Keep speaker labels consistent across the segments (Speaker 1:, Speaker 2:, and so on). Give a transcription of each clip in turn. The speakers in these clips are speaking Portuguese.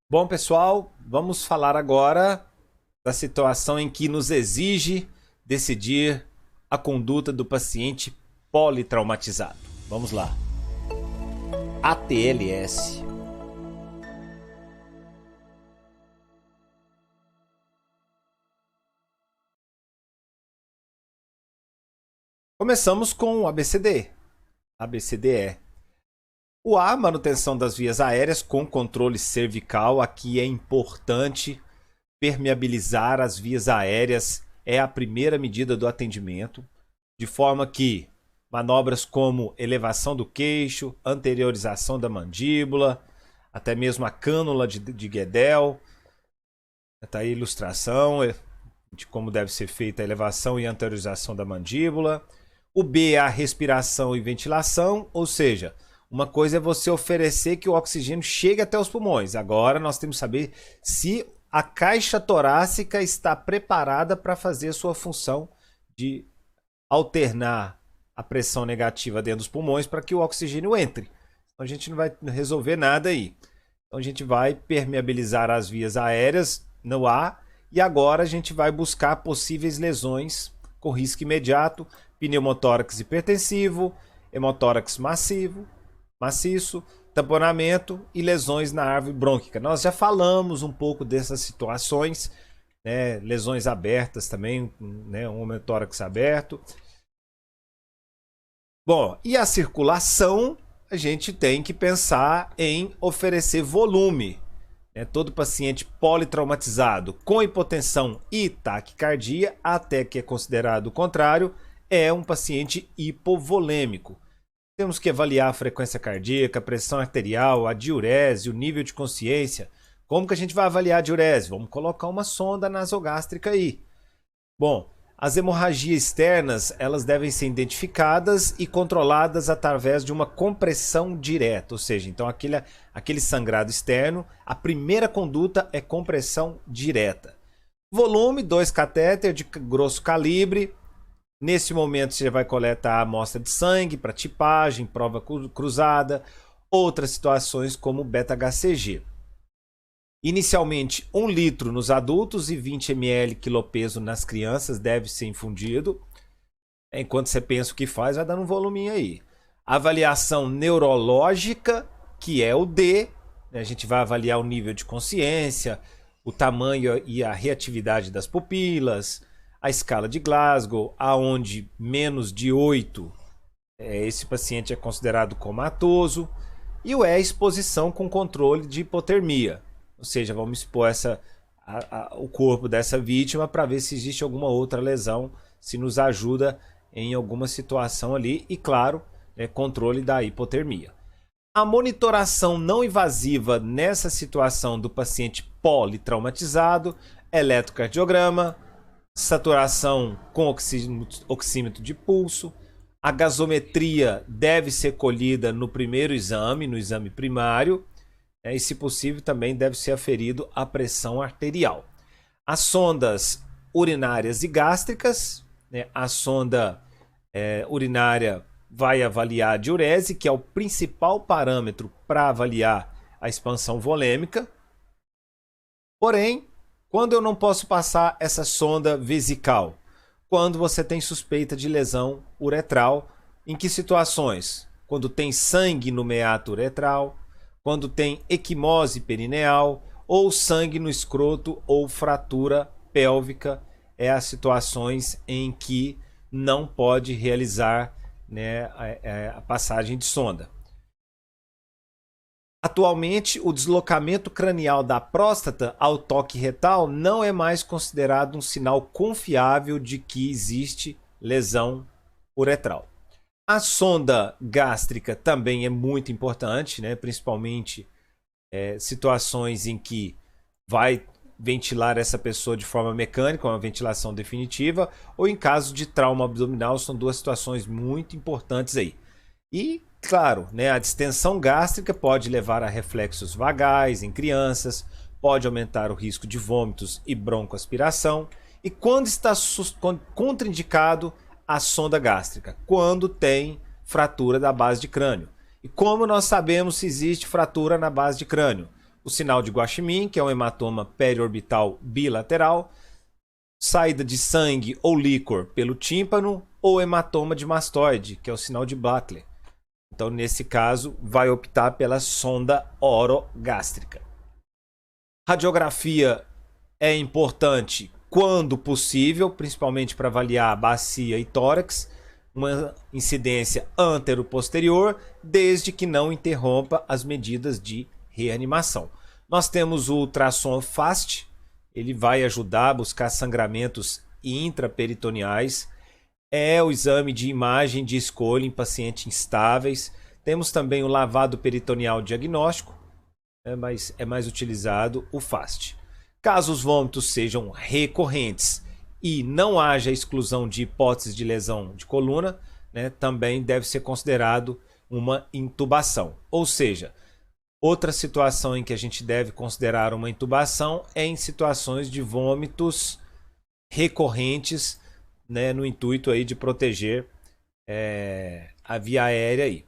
Speaker 1: Bom, pessoal, vamos falar agora da situação em que nos exige decidir a conduta do paciente politraumatizado. Vamos lá. ATLS. Começamos com o ABCD. ABCDE. O A, manutenção das vias aéreas com controle cervical. Aqui é importante permeabilizar as vias aéreas. É a primeira medida do atendimento, de forma que manobras como elevação do queixo, anteriorização da mandíbula, até mesmo a cânula de Guedel. Está aí a ilustração de como deve ser feita a elevação e anteriorização da mandíbula. O B é a respiração e ventilação, ou seja, uma coisa é você oferecer que o oxigênio chegue até os pulmões. Agora nós temos que saber se a caixa torácica está preparada para fazer a sua função de alternar a pressão negativa dentro dos pulmões para que o oxigênio entre. Então a gente não vai resolver nada aí. Então a gente vai permeabilizar as vias aéreas no ar e agora a gente vai buscar possíveis lesões com risco imediato, pneumotórax hipertensivo, hemotórax maciço, tamponamento e lesões na árvore brônquica. Nós já falamos um pouco dessas situações, né? Lesões abertas também, né? Um hemotórax aberto. Bom, e a circulação, a gente tem que pensar em oferecer volume. Todo paciente politraumatizado com hipotensão e taquicardia, até que é considerado o contrário, é um paciente hipovolêmico. Temos que avaliar a frequência cardíaca, a pressão arterial, a diurese, o nível de consciência. Como que a gente vai avaliar a diurese? Vamos colocar uma sonda nasogástrica aí. Bom, as hemorragias externas, elas devem ser identificadas e controladas através de uma compressão direta, ou seja, então aquele sangrado externo, a primeira conduta é compressão direta. Volume, 2 catéter de grosso calibre. Nesse momento você vai coletar a amostra de sangue para tipagem, prova cruzada, outras situações como beta-HCG. Inicialmente 1 litro nos adultos e 20 ml quilopeso nas crianças deve ser infundido. Enquanto você pensa o que faz, vai dando um voluminho aí. Avaliação neurológica, que é o D. A gente vai avaliar o nível de consciência, o tamanho e a reatividade das pupilas, a escala de Glasgow, aonde menos de 8 esse paciente é considerado comatoso. E o E, exposição com controle de hipotermia. Ou seja, vamos expor o corpo dessa vítima para ver se existe alguma outra lesão, se nos ajuda em alguma situação ali. E claro, controle da hipotermia. A monitoração não invasiva nessa situação do paciente politraumatizado, eletrocardiograma, saturação com oxímetro de pulso. A gasometria deve ser colhida no primeiro exame, no exame primário. E, se possível, também deve ser aferido a pressão arterial. As sondas urinárias e gástricas, a sonda urinária vai avaliar a diurese, que é o principal parâmetro para avaliar a expansão volêmica. Porém, quando eu não posso passar essa sonda vesical? Quando você tem suspeita de lesão uretral. Em que situações? Quando tem sangue no meato uretral, quando tem equimose perineal, ou sangue no escroto, ou fratura pélvica, é as situações em que não pode realizar a passagem de sonda. Atualmente, o deslocamento cranial da próstata ao toque retal não é mais considerado um sinal confiável de que existe lesão uretral. A sonda gástrica também é muito importante, principalmente situações em que vai ventilar essa pessoa de forma mecânica, uma ventilação definitiva, ou em caso de trauma abdominal. São duas situações muito importantes aí. E, claro, a distensão gástrica pode levar a reflexos vagais em crianças, pode aumentar o risco de vômitos e broncoaspiração. E quando está contraindicado a sonda gástrica? Quando tem fratura da base de crânio. E como nós sabemos se existe fratura na base de crânio? o sinal de Guaxinim, que é um hematoma periorbital bilateral, saída de sangue ou líquor pelo tímpano, ou hematoma de mastoide, que é o sinal de Butler. Então, nesse caso, vai optar pela sonda orogástrica. Radiografia é importante quando possível, principalmente para avaliar a bacia e tórax, uma incidência antero-posterior, desde que não interrompa as medidas de reanimação. Nós temos o ultrassom FAST, ele vai ajudar a buscar sangramentos intraperitoneais. É o exame de imagem de escolha em pacientes instáveis. Temos também o lavado peritoneal diagnóstico, mas é mais utilizado o FAST. Caso os vômitos sejam recorrentes e não haja exclusão de hipótese de lesão de coluna, né, também deve ser considerado uma intubação. Ou seja, outra situação em que a gente deve considerar uma intubação é em situações de vômitos recorrentes, né, no intuito aí de proteger a via aérea aí.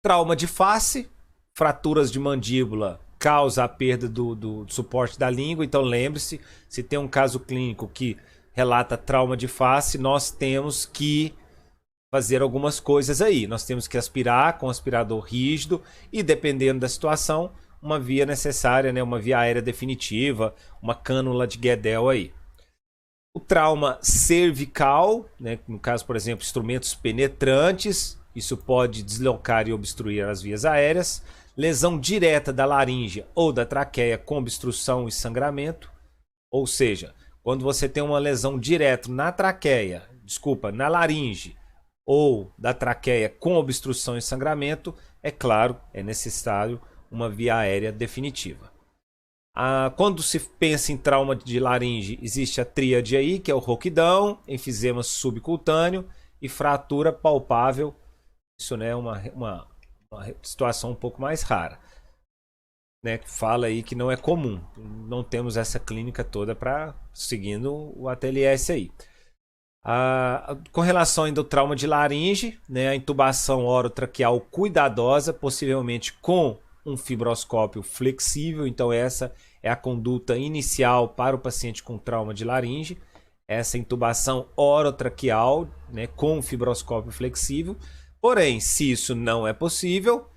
Speaker 1: Trauma de face, fraturas de mandíbula causa a perda do suporte da língua. Então lembre-se, se tem um caso clínico que relata trauma de face, nós temos que fazer algumas coisas aí. Nós temos que aspirar com aspirador rígido e, dependendo da situação, uma via necessária, né, uma via aérea definitiva, uma cânula de Guedel aí. O trauma cervical, né, no caso, por exemplo, instrumentos penetrantes, isso pode deslocar e obstruir as vias aéreas. Lesão direta da laringe ou da traqueia com obstrução e sangramento. Ou seja, quando você tem uma lesão direta na na laringe ou da traqueia com obstrução e sangramento, é claro, é necessário uma via aérea definitiva. Quando se pensa em trauma de laringe, existe a tríade aí, que é o roquidão, enfisema subcutâneo e fratura palpável. Isso, né, é uma situação um pouco mais rara, né? Fala aí que não é comum, não temos essa clínica toda para seguindo o ATLS aí. Com relação ainda ao trauma de laringe, né, a intubação orotraqueal cuidadosa, possivelmente com um fibroscópio flexível. Então essa é a conduta inicial para o paciente com trauma de laringe, essa intubação orotraqueal, né, com fibroscópio flexível. Porém, se isso não é possível,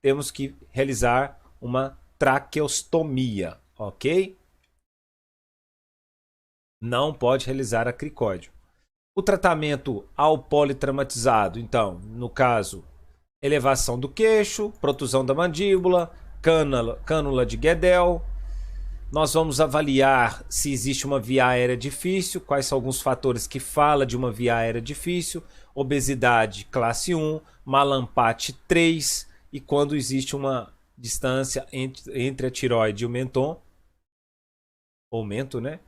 Speaker 1: temos que realizar uma traqueostomia, ok? Não pode realizar a cricóide. O tratamento ao politraumatizado, então, no caso, elevação do queixo, protusão da mandíbula, cânula de Guedel. Nós vamos avaliar se existe uma via aérea difícil, quais são alguns fatores que falam de uma via aérea difícil, obesidade classe 1, malampate 3, e quando existe uma distância entre a tireoide e o menton, ou mento, né,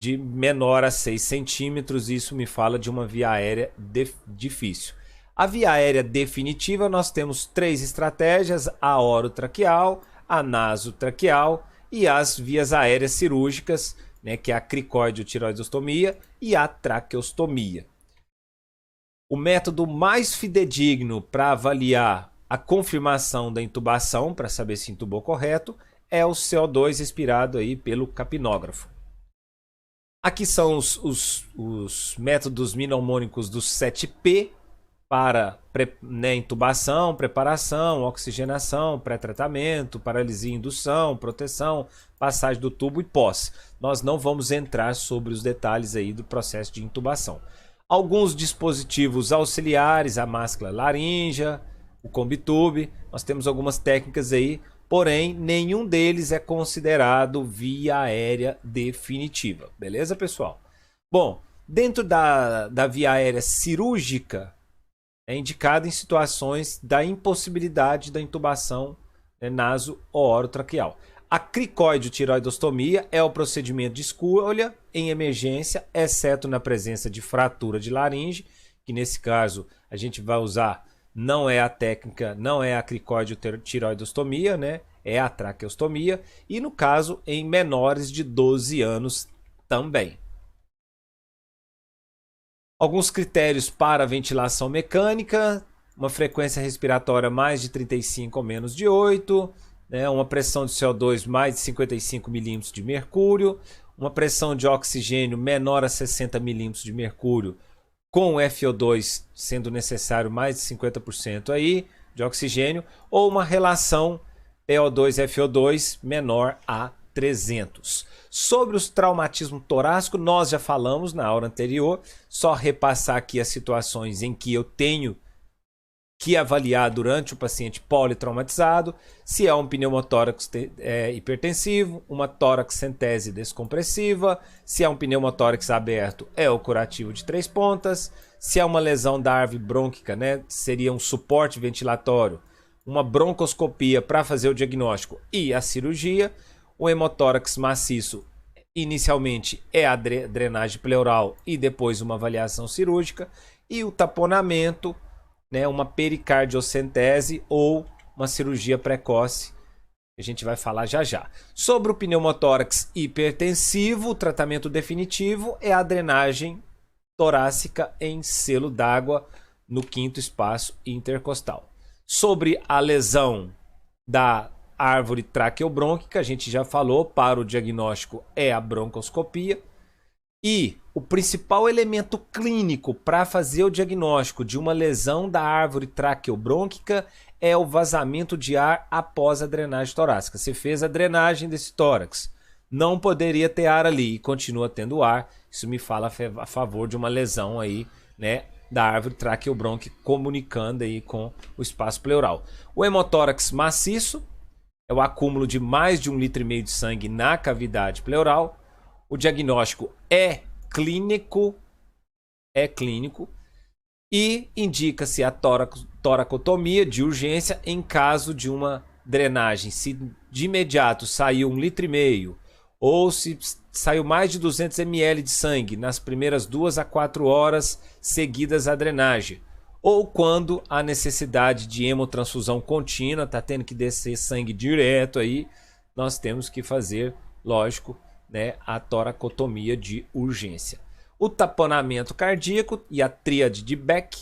Speaker 1: de menor a 6 centímetros, isso me fala de uma via aérea difícil. A via aérea definitiva, nós temos 3 estratégias: a orotraqueal, a nasotraqueal e as vias aéreas cirúrgicas, né, que é a cricoide-tireoidostomia e a traqueostomia. O método mais fidedigno para avaliar a confirmação da intubação, para saber se intubou correto, é o CO2 expirado aí pelo capnógrafo. Aqui são os métodos mnemônicos do 7P para intubação, preparação, oxigenação, pré-tratamento, paralisia e indução, proteção, passagem do tubo e pós. Nós não vamos entrar sobre os detalhes aí do processo de intubação. Alguns dispositivos auxiliares, a máscara laríngea, o combitube, nós temos algumas técnicas aí, porém nenhum deles é considerado via aérea definitiva. Beleza, pessoal? Bom, dentro da via aérea cirúrgica, é indicado em situações da impossibilidade da intubação, né, naso ou orotraqueal. A cricoide-tireoidostomia é o procedimento de escolha em emergência, exceto na presença de fratura de laringe, que nesse caso a gente vai usar, não é a técnica, não é a cricoide-tireoidostomia, né, é a traqueostomia, e no caso em menores de 12 anos também. Alguns critérios para a ventilação mecânica: uma frequência respiratória mais de 35 ou menos de 8, né, uma pressão de CO2 mais de 55 milímetros de mercúrio, uma pressão de oxigênio menor a 60 milímetros de mercúrio, com o FO2 sendo necessário mais de 50% aí de oxigênio, ou uma relação PO2-FO2 menor a 300. Sobre os traumatismos torácicos, nós já falamos na aula anterior, só repassar aqui as situações em que eu tenho que avaliar durante o paciente politraumatizado, se é um pneumotórax hipertensivo, uma tórax-centese descompressiva, se é um pneumotórax aberto, é o curativo de 3 pontas, se é uma lesão da árvore brônquica, né, seria um suporte ventilatório, uma broncoscopia para fazer o diagnóstico e a cirurgia. O hemotórax maciço, inicialmente, é a drenagem pleural e depois uma avaliação cirúrgica, e o taponamento, né, uma pericardiocentese ou uma cirurgia precoce, a gente vai falar já já. Sobre o pneumotórax hipertensivo, o tratamento definitivo é a drenagem torácica em selo d'água no quinto espaço intercostal. Sobre a lesão da árvore traqueobrônquica, a gente já falou, para o diagnóstico é a broncoscopia. E o principal elemento clínico para fazer o diagnóstico de uma lesão da árvore traqueobrônquica é o vazamento de ar após a drenagem torácica. Você fez a drenagem desse tórax, não poderia ter ar ali e continua tendo ar. Isso me fala a favor de uma lesão aí, né, da árvore traqueobrônquica comunicando aí com o espaço pleural. O hemotórax maciço é o acúmulo de mais de 1,5 litro de sangue na cavidade pleural. O diagnóstico é clínico e indica-se a toracotomia de urgência em caso de uma drenagem. Se de imediato saiu 1,5 litro ou se saiu mais de 200 ml de sangue nas primeiras 2 a 4 horas seguidas à drenagem, ou quando há necessidade de hemotransfusão contínua, está tendo que descer sangue direto aí, nós temos que fazer, lógico, né, a toracotomia de urgência. O taponamento cardíaco e a tríade de Beck,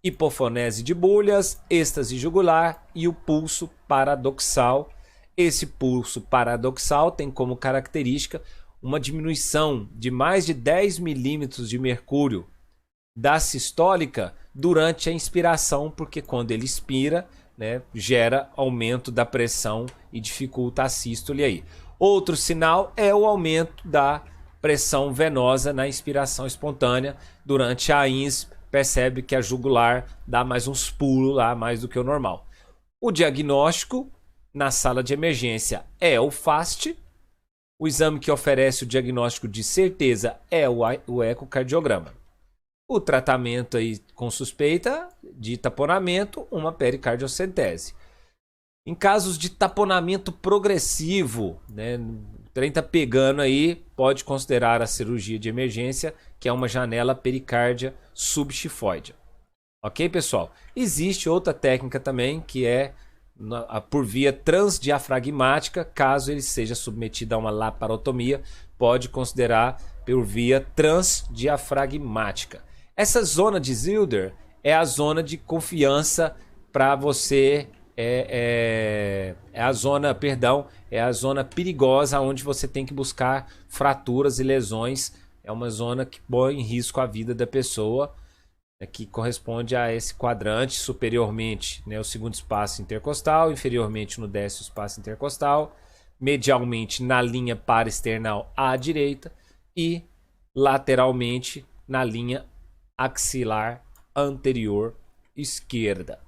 Speaker 1: hipofonese de bolhas, êxtase jugular e o pulso paradoxal. Esse pulso paradoxal tem como característica uma diminuição de mais de 10 milímetros de mercúrio da sistólica durante a inspiração, porque quando ele expira, né, gera aumento da pressão e dificulta a sístole aí. Outro sinal é o aumento da pressão venosa na inspiração espontânea. Durante a INS, percebe que a jugular dá mais uns pulos lá, mais do que o normal. O diagnóstico na sala de emergência é o FAST. O exame que oferece o diagnóstico de certeza é o ecocardiograma. O tratamento aí com suspeita de taponamento, uma pericardiocentese. Em casos de taponamento progressivo, né, o trem tá pegando aí, pode considerar a cirurgia de emergência, que é uma janela pericárdia subxifoide. Ok, pessoal? Existe outra técnica também, que é por via transdiafragmática. Caso ele seja submetido a uma laparotomia, pode considerar por via transdiafragmática. Essa zona de Zilder é a zona de confiança para você. É a zona perigosa onde você tem que buscar fraturas e lesões. É uma zona que põe em risco a vida da pessoa, né, que corresponde a esse quadrante. Superiormente, né, o segundo espaço intercostal, inferiormente no 10º espaço intercostal, medialmente na linha paraesternal à direita e lateralmente na linha axilar anterior esquerda.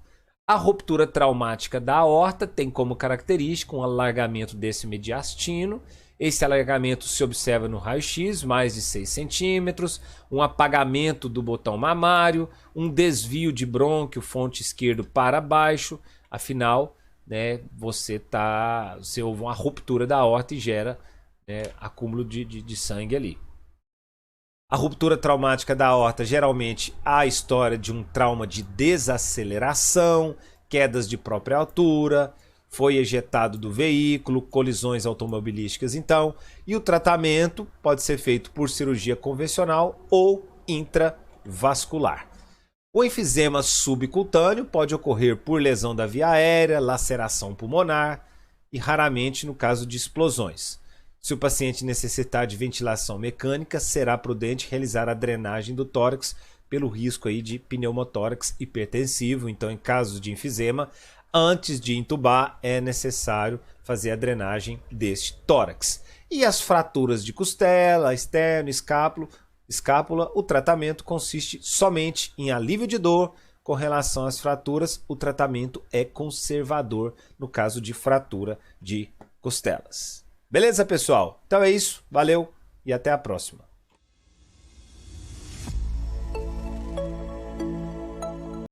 Speaker 1: A ruptura traumática da aorta tem como característica um alargamento desse mediastino. Esse alargamento se observa no raio-x, mais de 6 centímetros, um apagamento do botão mamário, um desvio de brônquio fonte esquerdo para baixo. Afinal, né, você houve uma ruptura da aorta e gera, né, acúmulo de sangue ali. A ruptura traumática da aorta geralmente há a história de um trauma de desaceleração, quedas de própria altura, foi ejetado do veículo, colisões automobilísticas então, e o tratamento pode ser feito por cirurgia convencional ou intravascular. O enfisema subcutâneo pode ocorrer por lesão da via aérea, laceração pulmonar e raramente no caso de explosões. Se o paciente necessitar de ventilação mecânica, será prudente realizar a drenagem do tórax pelo risco aí de pneumotórax hipertensivo. Então, em caso de enfisema, antes de intubar, é necessário fazer a drenagem deste tórax. E as fraturas de costela, externo, escápula, o tratamento consiste somente em alívio de dor. Com relação às fraturas, o tratamento é conservador no caso de fratura de costelas. Beleza, pessoal? Então é isso. Valeu e até a próxima.